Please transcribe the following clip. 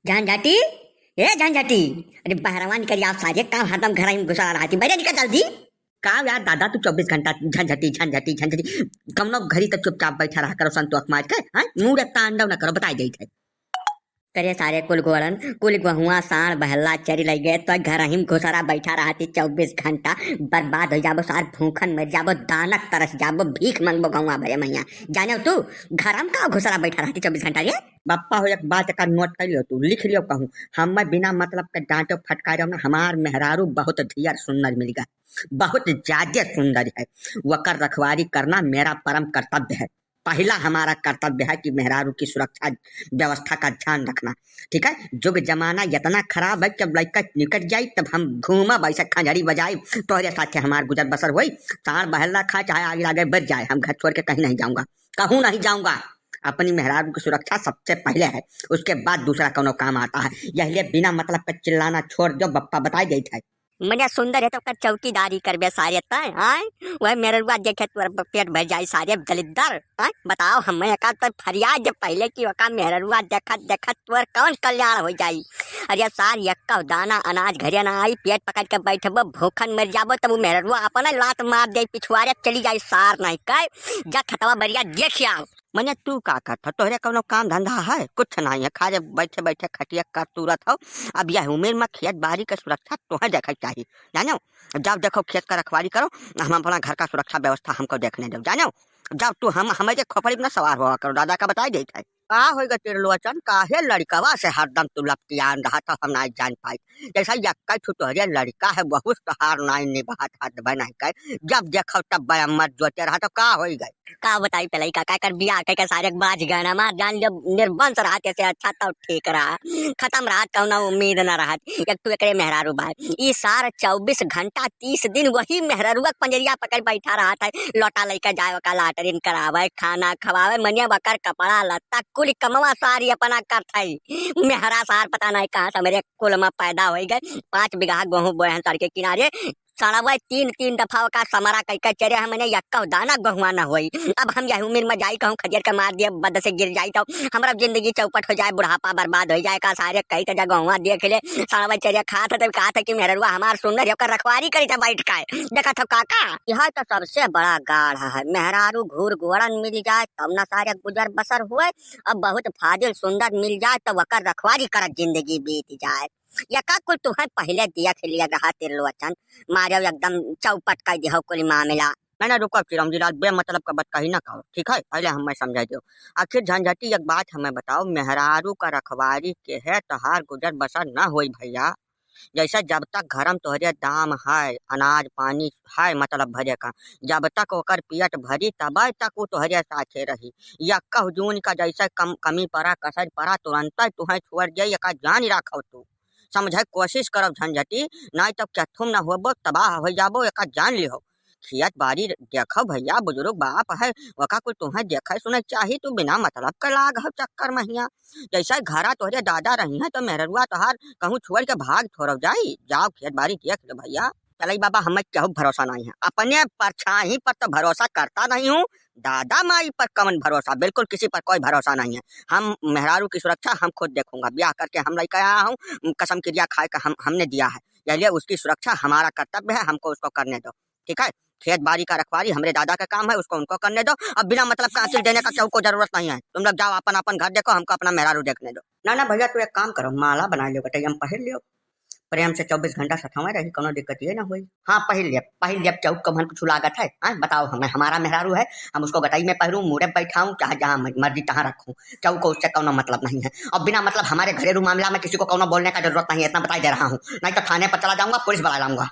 झंझटी। ए झंझटी। अरे बहरवा निकल आप सारे काम हरदम घर में घुसा रहा थी बैठे निकल जल्दी। काम यार दादा तू 24 घंटा झंझटी झंझटी झंझटी कमनो घरी तक चुपचाप बैठा रहा करो संतोष मार के मुंह एक तांडव न करो बताई गई थे करे सारे कुल गोड़न कुल गहुआ साण बहला चरी लग गए तो घर ही घुसरा बैठा रहा थी 24 घंटा बर्बाद हो जाबो सार भूखन मर जाबो दानक तरस जाबो भीख मंगबो गहुआ भरे मैया जाने तू घर हम का घुसरा बैठा रहा थी 24 घंटा रे। बप्पा हो एक बात का नोट कर लियो तू लिख लियो कहूँ हम बिना मतलब के डांटो फटकारो ना हमार मेहरारू बहुत धियर सुंदर मिल गया बहुत ज्यादा सुंदर है वकर रखवारी करना मेरा परम कर्तव्य है। पहला हमारा कर्तव्य है कि मेहरारू की सुरक्षा व्यवस्था का ध्यान रखना ठीक है। जुग जमाना इतना खराब है जब लड़का निकट जाये तब हम घूमा वैसे खंजड़ी बजाए तोहरे साथ हमार गुजर बसर हुई साण बहला खा चाहे आगे आगे बढ़ जाए हम घर छोड़ के कहीं नहीं जाऊंगा कहूँ नहीं जाऊंगा। अपनी मेहरारू की सुरक्षा सबसे पहले है उसके बाद दूसरा कोनो काम आता है। यह बिना मतलब का चिल्लाना छोड़ दो बप्पा बताई गई था। मने सुंदर है तो कर चौकीदारी करबे सारे तय हां वह मेरे रुआ देखे तोर पेट भर जाई सारे दलिद्दर हां बताओ हमें का तो फरियाद जब पहले की वका मेरे रुआ देखत देखत तोर कौन कल्याण हो जाई। अरे सार यक्का दाना अनाज घरे ना आई पेट पकड़ के बैठबो भूखन मर जाबो तब मेरे रुआ अपना लात मार दे पिछवारे चली जाई सार नहीं कह जा खतवा बढ़िया देखिया। मने तू का करता तोहरे कोनो काम धंधा है कुछ नहीं है खाजे बैठे बैठे खटिया कर तुरत हो। अब यह उम्र में खेत बाड़ी का सुरक्षा तोहे देखे चाहिए जानो जब देखो खेत का रखवारी करो हम अपना घर का सुरक्षा व्यवस्था हमको देखने दो जानो जब तू हम हमें खोपड़ी में सवार हुआ करो दादा का बताई देता है का होगा तेरे लोचन काहे लड़कवा से हरदम तू लपटियान रहा था हम नहीं जान पाई जैसा यक्का छुटोरे लड़का है बहुत तहार नहीं निभात हाथ बना कर जब देखो तब बयामत जोते रहा तो का हो गए का बताई पहले का कर बिया के सारे बाज गए मार जान जब निर्वंश रहा से अच्छा तो ठीक रहा खत्म रहा कौना उम्मीद न रहा एक तू एकरे मेहरारू भाई ई सार 24 घंटा 30 दिन वही मेहरारूआ पंजरिया पकड़ बैठा रहा था लौटा लेकर जाए का लाटरिन करावे खाना खवावे मनिया बकर कपड़ा लत्ता कुल कमवा सारी अपना करता मेहरा सार पता नहीं कहाँ से मेरे कुल में पैदा हो गए 5 बीघा गेहूं बोए सड़क के किनारे सड़वा 3 दफा का समरा कह चरे हमने यक्का दाना गहुआ न होई। अब हम यह उम्र में जाई कहूँ खजर के मार दिए बद से गिर जाई तो हमारा जिंदगी चौपट हो जाए बुढ़ापा बर्बाद हो जाए का सारे कई तो गहुआ देख ले सड़वा चरिया खा था तब कहा था कि मेहरुआ हमार सुंदर होकर रखवारी करी था बैठ का देखा था काका यह तो सबसे बड़ा गाढ़ है मेहरारू घूर घोड़न मिल जाए तब न सारे गुजर बसर हुए। अब बहुत फाजिल सुंदर मिल जाए तो वकर रखवारी कर जिंदगी बीत जाए या का कुल तुम्हें पहले दिया खिलिया रहा तेरे लोचन मारे एकदम चौपट कर दिया कुल मामला। मैंने रुको चिरमजी लाल बेमतलब का बात कही ना कहो ठीक है पहले हम समझा दो आखिर झंझटी एक बात हमें बताओ मेहरारू का रखवारी के है तहार गुजर बसर न होई भैया। जैसा जब तक घरम तोहरे दाम है अनाज पानी है मतलब भरे का जब तक ओकर पियट भरी तब तक वो तोहरे साथे रही या कहजून का जैसा कमी पड़ा कसर पड़ा तुरंत तुम्हें छोड़ जाये का जान रखो तू समझे कोशिश करो झंझटी नहीं तब क्या तुम न होबो तबाह हो जाबो एक जान लिहो। खेत बाड़ी देखो भैया बुजुर्ग बाप है वका कुछ तुम्हें देखे सुने चाहिए तू बिना मतलब का लाग हो चक्कर महिया जैसा घरा तोहरे दादा रही है तो मेहरुआ तोहार कहूँ छोड़ के भाग थोड़ा जाई जाओ खेत बाड़ी देख लो भैया। चल बाबा हमें क्या भरोसा नहीं है अपने परछाई पर तो भरोसा करता नहीं हूँ दादा माई पर कमन भरोसा बिल्कुल किसी पर कोई भरोसा नहीं है। हम मेहरारू की सुरक्षा हम खुद देखूंगा ब्याह करके हम लेकर आया हूँ कसम क्रिया खाए का हमने दिया है इसलिए उसकी सुरक्षा हमारा कर्तव्य है हमको उसको करने दो ठीक है। खेत बाड़ी का रखवारी हमारे दादा का काम है उसको उनको करने दो। अब बिना मतलब का असील देने का क्यों को जरूरत नहीं है तुम लोग जाओ अपन अपन घर देखो हमको अपना मेहरारू देखने दो। ना भैया तू एक काम करो माला बना लियो बेटा हम पहन लियो प्रेम से 24 घंटा सठावे रही कोनो दिक्कत ये ना हुई। हाँ पहन लिया चौक कमन कुछ लागत है बताओ हमें हमारा मेहरारू है हम उसको गटाई में पहरूँ मुड़े बैठाऊँ चाहे जहाँ मर्जी तहाँ रखूँ चौक को उससे कोनो मतलब नहीं है। और बिना मतलब हमारे घरेलू मामला में किसी को कोनो बोलने का जरूरत नहीं है इतना बता दे रहा हूँ नहीं तो थाने पर चला जाऊंगा पुलिस बुला लाऊंगा।